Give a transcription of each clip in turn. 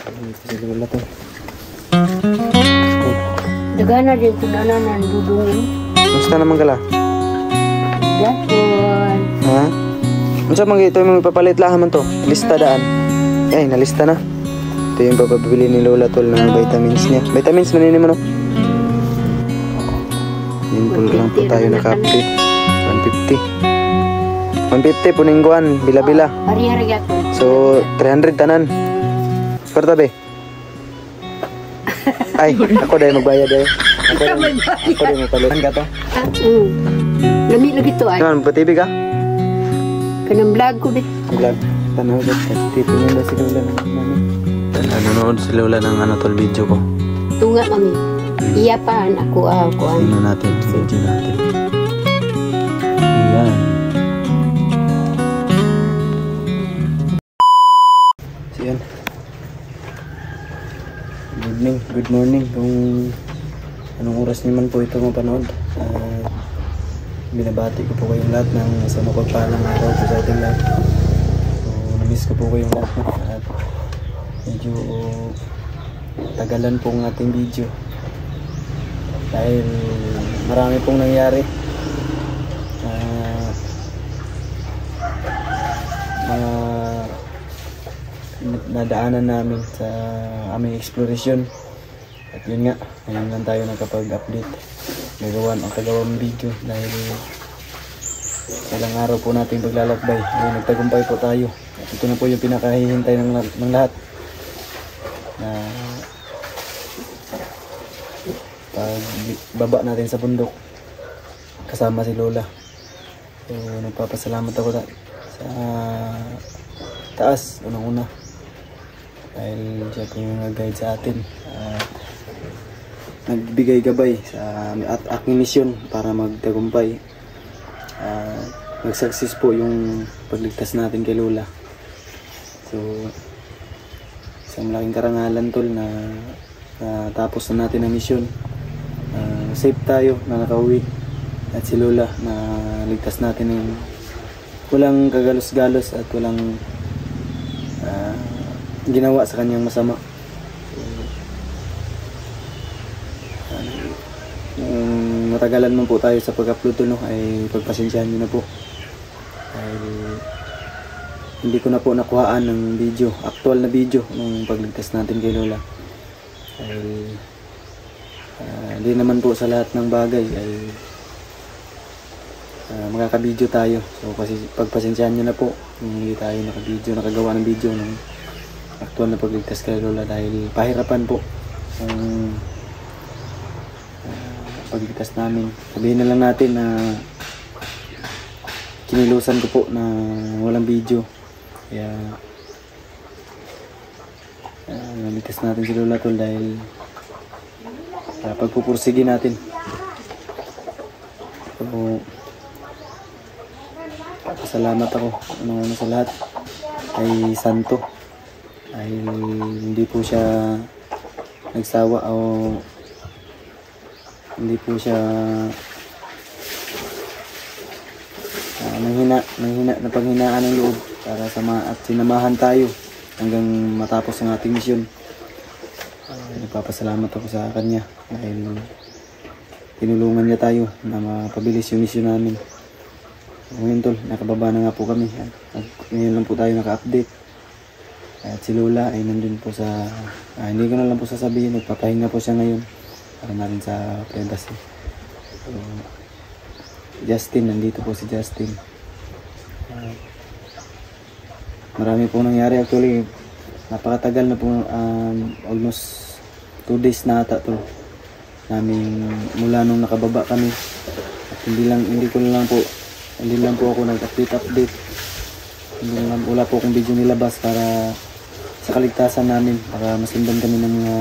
Si Lola to. Dagana din kung ano nang dudungin. Musta naman kala? Gapon. Ha? Unsa man ito yung ipapalit lahat man to? Lista daan. Ay, nalista na. Ito yung papabili ni Lola tol ng vitamins niya. Vitamins manini mo no? Simple lang po tayo naka-update. 150. 150 puningguan, bila-bila. Hari-hari gapon. So, 300 tanan. Korta be? Ay, ako dahil magbayad eh. Ako dahil magpalit. Saan ka to? Lami lagi to ay. Saan, patibig ka? Kanang vlog ko dit. Vlog. Tanaw ba? Titingin ba si Lola ng mami? Nanonood si Lola ng ano tol video ko. Tunga mami. Iya pa ako ako. Tingnan natin, video natin. Ayan. So yan. Good morning. Kung anong oras naman po ito mapanood. Binabati ko po kayong lahat ng sa mapagpalang araw po sa ating lahat. So, namiss ko po kayong lahat. At medyo tagalan po ang ating video. Dahil marami pong nangyari. Nadaanan namin sa aming exploration. At yun nga, ngayon lang tayo nakapag-update. Nagawang video dahil ilang araw po natin paglalakbay. Ngayon nagtagumpay po tayo. At ito na po yung pinakahihintay ng lahat. Pagbaba natin sa bundok kasama si Lola. So nagpapasalamat ako sa taas unang-una dahil siya po yung nag-guide sa atin. Nagbigay gabay sa aking misyon para magtagumpay. Mag-success po yung pagligtas natin kay Lola. So isang malaking karangalan tol na tapos na natin ang misyon. Safe tayo na nakauwi at si Lola na ligtas natin ng walang kagalos-galos at walang ginawa sa kanyang masama. Matagalan man po tayo sa pag-upload no, ay pagpasensyahan nyo na po dahil hindi ko na po nakuhaan ng video, actual na video ng pagligtas natin kay Lola dahil hindi naman po sa lahat ng bagay ay makakabideo tayo. So kasi pagpasensyahan nyo na po hindi tayo nakagawa ng video ng actual na pagligtas kay Lola dahil pahirapan po ang pagligtas namin. Sabihin na lang natin na kinilusan ko po na walang video kaya naligtas natin si Lola tol dahil pagpupursige natin. So salamat ako ano sa lahat ay santo ay hindi po siya nagsawa o hindi po siya nanghina na panghinaan ng loob para at sinamahan tayo hanggang matapos ang ating misyon. Nagpapasalamat ako sa kanya dahil tinulungan niya tayo na mapabilis yung misyon namin. Ngayon tol, nakababa na nga po kami at ngayon lang po tayo naka-update. At si Lola ay nandun po sa hindi ko na lang po sasabihin, nagpapahinga po siya ngayon para na rin sa privacy. So, Justin, nandito po si Justin. Marami po nangyari actually, napakatagal na po, almost 2 days na ata to namin mula nung nakababa kami at hindi lang po ako nag-update. Wala po akong video nilabas para sa kaligtasan namin para masundan kami ng mga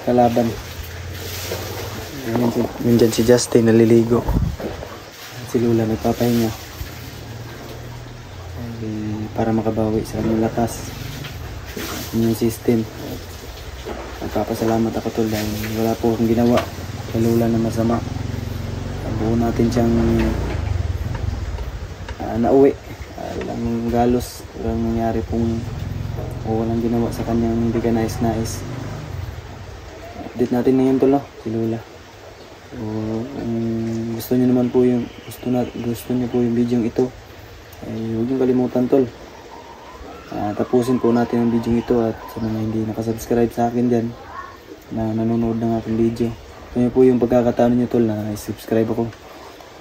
kalaban. Yun dyan si Justin naliligo. Si Lola nagpapahinga para makabawi sa kanyang lakas immune system. Nagpapasalamat ako tol dahil wala po akong ginawa kay Lola na masama. Buo natin siyang nauwi. Walang galos, walang nangyari pong o walang ginawa sa kanyang hindi ka nais-nais. Update natin ngayon tol, no? Si Lola. So, kung gusto niyo naman po yung gusto niyo po yung video ito, ay huwag niyong kalimutan tol. Tapusin po natin ang video ito, at sa mga hindi nakasubscribe sa akin dyan na nanonood ng aking video, ito niyo po yung pagkakataon niyo tol na subscribe ako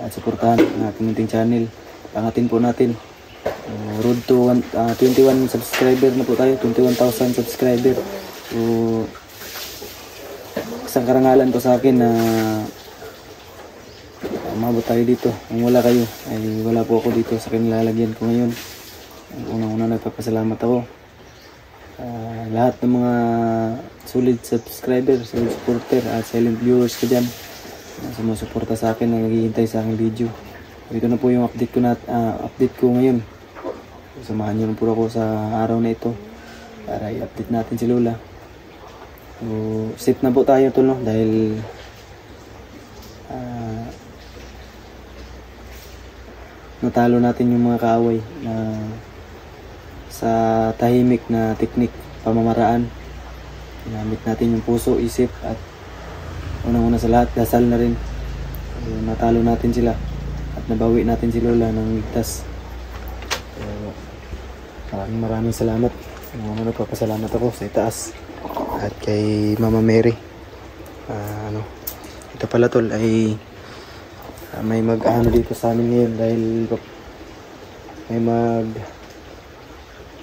at suportahan ang aking munting channel. Pangatin po natin. Road to 21 subscriber na po tayo, 21,000 subscriber. So, isang karangalan po sa akin na umabot tayo dito. Kung wala kayo, ay wala po ako dito sa kinilalagyan ko ngayon. Unang-una nagpapasalamat ako. Lahat ng mga solid subscriber, solid supporter at silent viewers ko dyan na sumusuporta sa akin, na naghihintay sa aking video. So, ito na po yung update ko ngayon. So, samahan niyo po ako sa araw na ito para i-update natin si Lola. So, safe na po tayo tol, no? Dahil natalo natin yung mga kaaway na sa tahimik na teknik, pamamaraan. Ginamit natin yung puso, isip, at unang-una sa lahat, dasal na rin. So, natalo natin sila at nabawi natin si Lola ng ligtas. So, maraming salamat. Nagpapasalamat ako sa itaas at kay Mama Mary. Ito pala tol ay may mag-ano dito sa amin ngayon dahil may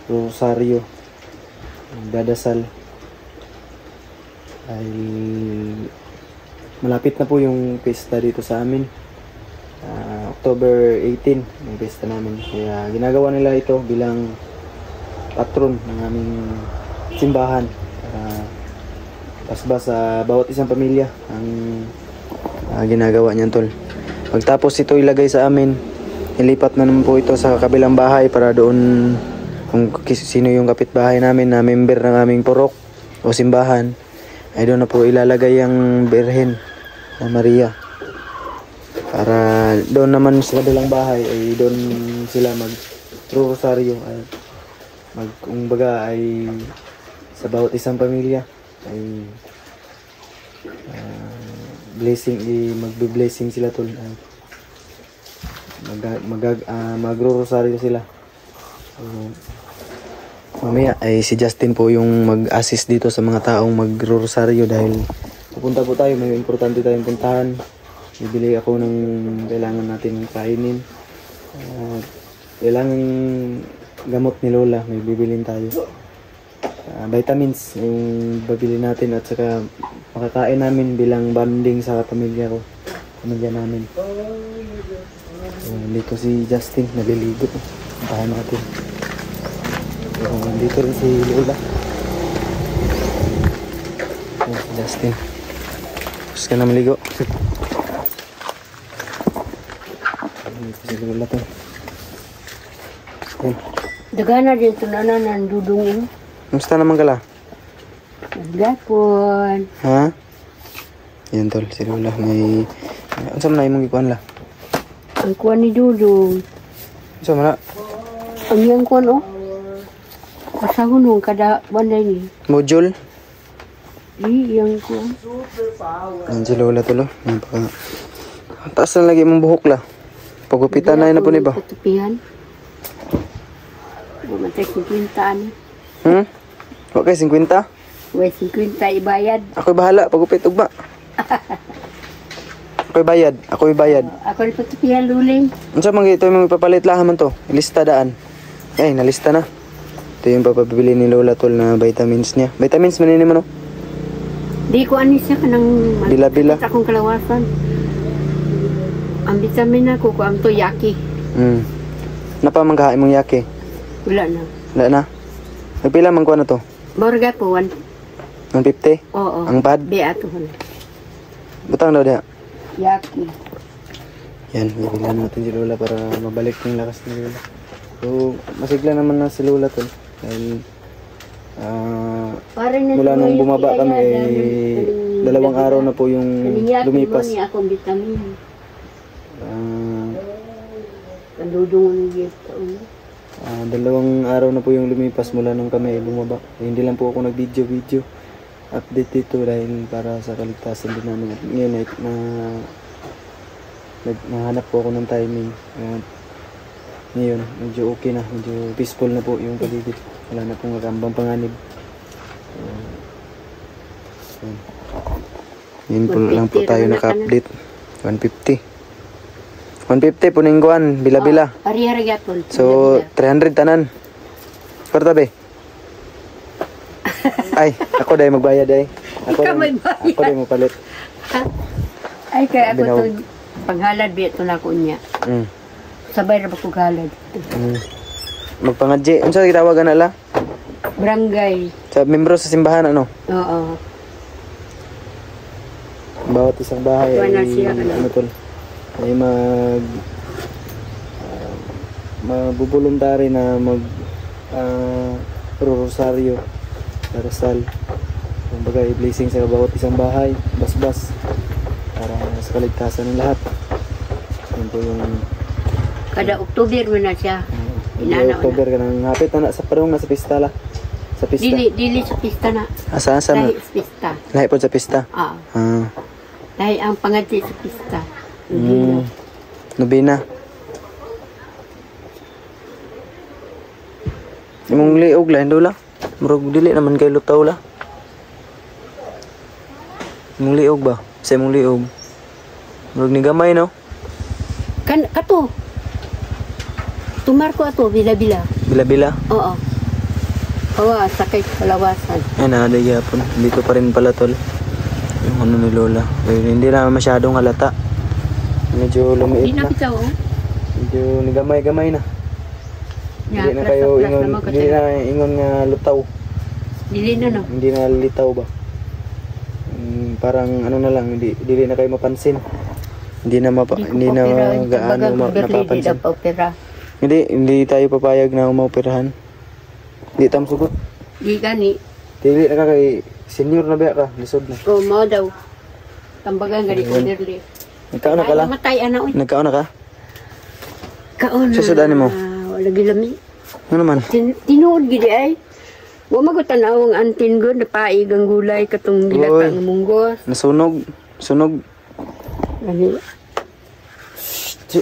rosaryo, dadasal dahil malapit na po yung pista dito sa amin. October 18 yung pista namin, kaya ginagawa nila ito bilang patron ng aming simbahan. Pasbas sa bawat isang pamilya ang ginagawa niyan tol. Pagtapos ito ilagay sa amin, ilipat na naman po ito sa kabilang bahay para doon kung sino yung kapitbahay namin na member ng aming purok o simbahan, ay doon na po ilalagay ang Birhen na Maria. Para doon naman sa kabilang bahay ay doon sila mag-rosaryo at kumbaga ay sa bawat isang pamilya ay magbe-blessing sila tol. Magro-rosaryo sila. So, mamaya ay si Justin po yung mag-assist dito sa mga taong magro-rosaryo dahil pupunta po tayo, may importante tayong puntahan. Bibili ako ng kailangan natin kainin. Kailangan gamot ni Lola, may bibilin tayo. Vitamins yung babili natin at saka makakain namin bilang bonding sa pamilya namin. So, dito si Justin naliligo. Puntahan natin. So, dito rin si Lola. So, si Justin, tapos ka na maligo. Dito si Lola to. Dagana din ito na nandudungin. Kamusta naman ka la? Gapon. Ha? Yan tol, si Lola may... Ang sama na imong ikuan la? Ang kuwan ni Dudong. Ang sama na? Ang iyang kuwan o. Kasahunong kada banday ni. Module? Di iyang kuwan. Yan si Lola tol o. Taas na lagi mong buhok la. Pagupitan na yun na po ni ba? Patupihan. Bumatay 50 ani. Huwag kayo 50? Uwe 50 ibayad. Ako'y bahala, pagupit ugma. Ako'y bayad. Ako rin patupihan luling. Ano sa mga ito yung ipapalit lahat man to? Lista daan. Ay, nalista na. Ito yung papabili ni Lola tol na vitamins niya. Vitamins manini mo no? Di ko ani siya kanang Bila-bila. sa akong kalawasan. Ang vitamin na ko ang toyaki. Napa manggahain mong yake? Wala na. Wala na? Nagpila man ko na to? Borga po 150? Oo. Ang pad? Di ato. Butang daw diha. Yaki. Yan, bibilan natin si Lola para mabalik yung lakas ni Lola. So, masigla naman na si Lola tol. Dahil mula nung bumaba kami, 2 araw na po yung lumipas. Kaniyaki akong vitamin. Pandudungan niya ito. Dalawang araw na po yung lumipas mula nung kami bumaba. Hindi lang po ako nag-video update dito dahil para sa kaligtasan din namin. At ngayon ay nahanap po ako ng timing. At ngayon, medyo okay na, medyo peaceful na po yung paligid. Wala na pong magambang panganib. Ngayon po lang po tayo naka-update. 150 po ningguan, bila-bila. Hari-hari yapon. So, 300 tanan. Korta be? Ay, ako dahil magbayad ay. Ikaw may bayad. Ako dahil mapalit. Ay, kaya ako Binaw. to, panghalad biya ito na ko niya. Sabay na ba ko halad? Magpangadji. Ano sa gitawagan nala? Barangay. Sa membro sa simbahan, ano? Oo. Bawat isang bahay Wala ay, siya, ano? ano tol, ay magbubuluntary na rosaryo, darasal. Kumbaga, i-blessing sa bawat isang bahay, bas-bas, para sa kaligtasan ng lahat. Yun po yung Kada Oktober mo na siya. October ka nang hapit na sa parang nasa pista la. Sa pista. Dili sa pista na. Asa na? Lahi sa pista. Lahi po sa pista. Lahi ang pangadji sa pista. Nobina. Imong liog la, hindi la. Murag dili naman kay lutaw la. Imong liog ba? Sa imong liog. Murag ni gamay no? Kato. Tumar ko ato, bila-bila. Bila-bila. Oo. Hawa, sakay kalawasan. Ay na, gyapon. Dito pa rin pala tol. Yung ano ni Lola. Pero hindi na masyadong halata. Medyo lumiit Hindi na na. bitaw, oh. Medyo nigamay-gamay na. Hindi na kayo ingon, hindi na ingon nga lutaw. Dili na, no? Hindi na litaw ba? Parang ano na lang, hindi na kayo mapansin. Hindi na gaano napapansin. Hindi tayo papayag na umaoperahan. Hindi tam sugot. Di gani. Dili na ka kay senior na ba ka, lisod na. O, mo daw. Tambagan gani ko nirli. Nagkaon na ka lang? Matay, ana, uy. Nagkaon na ka? Kaon na. Susudan mo? Wala gilami. Ano naman? Tinuod gidi ay. Wa magutanaw ang antin go napaig ang gulay katong dilata ng munggos. Nasunog. Sunog. Ani.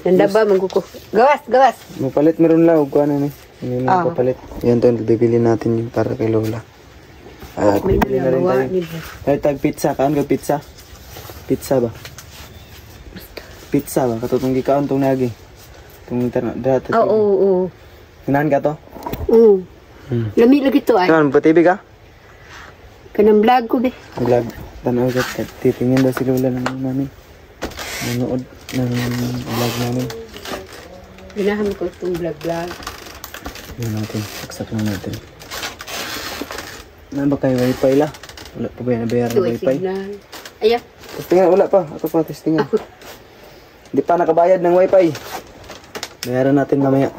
Nanda ba magkuko. Gawas. Mapalit meron lang og kuan ni. Hindi na papalit. Yan to bibili natin yung para kay Lola. At May bibili na rin nagawa tayo. ni. Ay tag pizza, kaan ka pizza? Pizza ba? Pizza ba? Katutong gikaon tong nagi. Tong internet. Oo. Ganahan ka to? Oo. Lami lagi to ay. Kan pa-TV ka? Kanang vlog ko be. Vlog. Tanaw ka. Titingin daw si Lola ng namin. Nanood ng vlog namin. Ginahan ko itong vlog. Yan natin. Saksak lang natin. Ano ba kayo wifi la? Wala pa ba yung nabayaran ng wifi? Signal. Ayan. Testingan, wala pa. Ako pa, testingan. Hindi pa nakabayad ng wifi. Bayaran natin mamaya.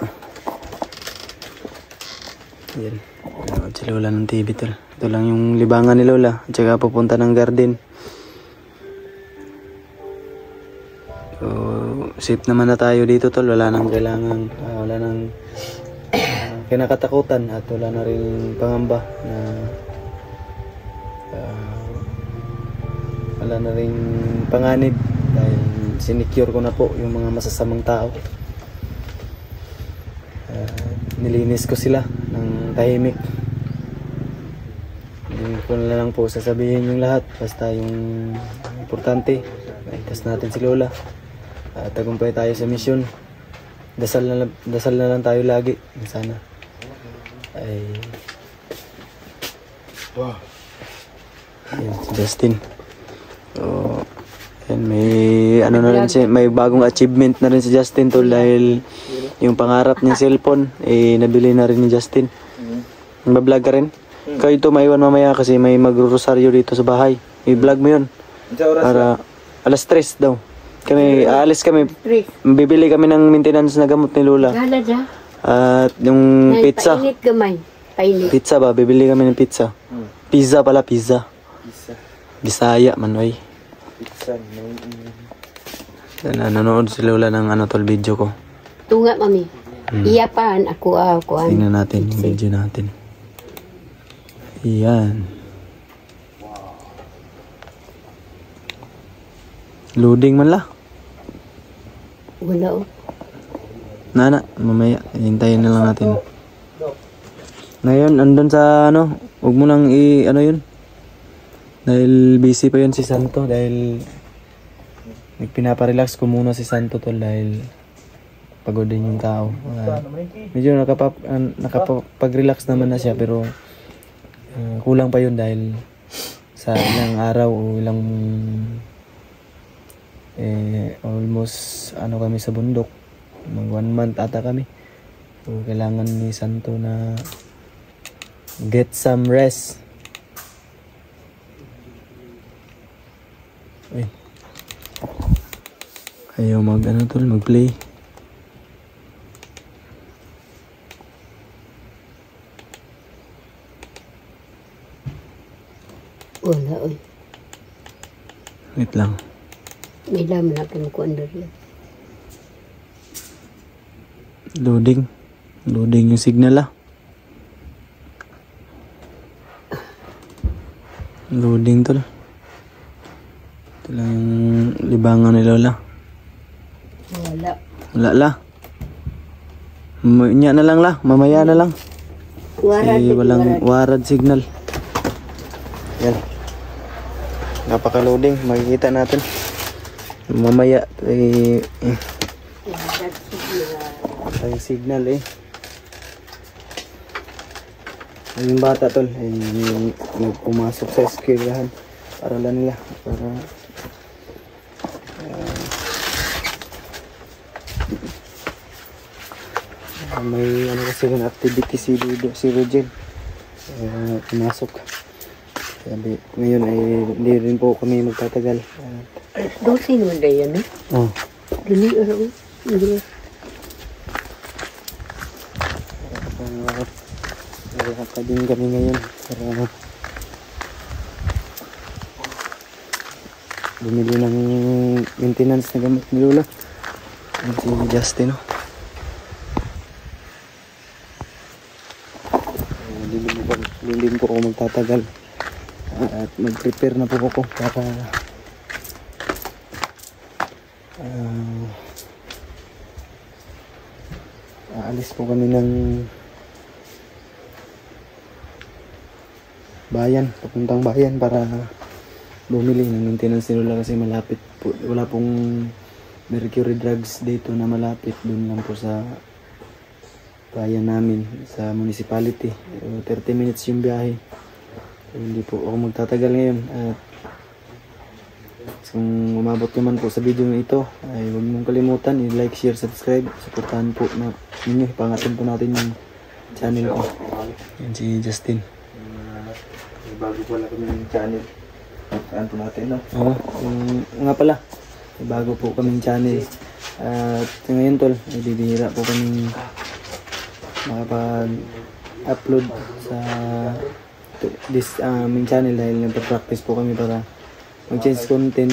Yan. Nanood si Lola ng TV tol. Ito lang yung libangan ni Lola. At saka pupunta ng garden. So, safe naman na tayo dito tol. Wala nang kailangan. Wala nang kinakatakutan. At wala na rin pangamba na wala na rin panganib. Dahil sinecure ko na po yung mga masasamang tao. Nilinis ko sila ng tahimik. Hindi ko na lang po sasabihin yung lahat. Basta yung importante, itas natin si Lola. Tagumpay tayo sa misyon. Dasal na lang tayo lagi. Sana ay wow. Yan, si Justin. So, yan, may bagong achievement na rin si Justin tol dahil yung pangarap ng cellphone nabili na rin ni Justin. Mag-vlog ka rin? Kayo ito maiwan mamaya kasi may magro-rosaryo dito sa bahay. I-vlog mo yun. Para alas 3 daw. Kami aalis kami. Bibili kami ng maintenance na gamot ni Lola. At yung pizza. Painit gamay. Painit. Pizza ba? Bibili kami ng pizza. Pizza pala, pizza. Bisaya man oy. Pizza. Nanonood si Lola ng tol video ko. Tunga mami. Iyapan ako ako. Tingnan natin yung video natin. Yan. Loading man la. Wala oh. Nana, mamaya. Hintayin na lang natin. Ngayon, andun sa ano, huwag mo nang ano yun. Dahil busy pa yun si Santo. Dahil nagpinaparelax ko muna si Santo tol. Dahil pagod din yung tao. Medyo nakapag-relax naman na siya. Pero kulang pa yun dahil sa ilang araw o ilang almost ano kami sa bundok. Mag 1 month ata kami. So kailangan ni Santo na get some rest. Uy. Ayaw mag-play. Wala oy. Wait lang. May laman natin ko under yan. Loading yung signal ah. Loading tol. Ito lang yung libangan ni Lola. Wala la. Nya na lang la. Mamaya na lang. Walang warad signal. Yan. Napaka-loading. Makikita natin. Mamaya ay signal yung bata tol ay pumasok sa eskwelahan para lang nila para may ano kasi yung activity si Rogel pumasok sabi ngayon ay hindi rin po kami magtatagal. Dosin mo na yan oh dali araw Nagkaka din kami ngayon para bumili ng maintenance na gamit ni Lola. Si Justin din po ako magtatagal at mag-prepare na po ako para aalis po kami ng bayan, papuntang bayan para bumili ng maintenance ni Lola kasi malapit po, wala pong Mercury Drugs dito na malapit, doon lang po sa bayan namin sa municipality. 30 minutes yung biyahe. So, hindi po ako magtatagal ngayon at kung umabot naman po sa video ito ay huwag mong kalimutan i-like, share, subscribe, supportahan po na ninyo, ipangatin po natin yung channel ko. Yan si Justin. Bago pala kami ng channel. Saan po natin, no? Oo. Nga pala. Bago po kaming channel. At ngayon, tol, bibihira po kami makapag-upload sa this aming channel dahil nagpa-practice po kami para mag-change content.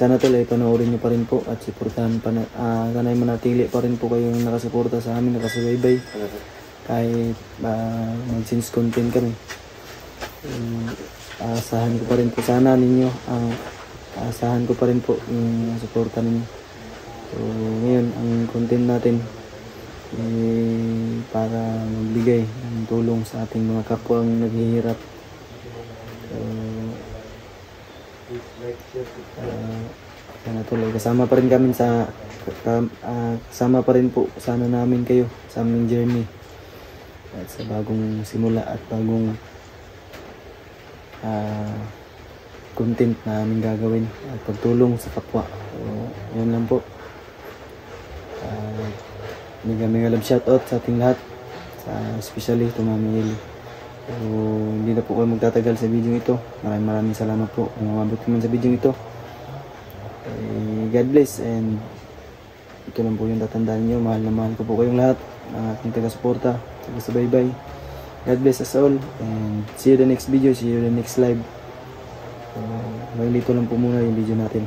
Sana tol ay panoorin nyo pa rin po at supportahan pa na, sana ay manatili pa rin po kayong nakasuporta sa amin, nakasubaybay kahit mag-change content kami. Asahan ko pa rin po sana ninyo, asahan ko pa rin po yung suporta ninyo. So ngayon ang content natin para magbigay ng tulong sa ating mga kapwang naghihirap. Sana tuloy kasama pa rin kami kasama pa rin po sana namin kayo sa aming journey at sa bagong simula at bagong content na aming gagawin at pagtulong sa kapwa. So, yun lang po. Mega love shoutout sa ating lahat, especially to Mami Eli. So, hindi na po kayo magtatagal sa video ito. Maraming salamat po kung umabot naman sa video ito. God bless, and ito lang po yung tatandaan nyo. Mahal na mahal ko po kayong lahat, ating taga-suporta, taga-subaybay. God bless us all, and see you the next video, see you the next live. Dito lang po muna yung video natin.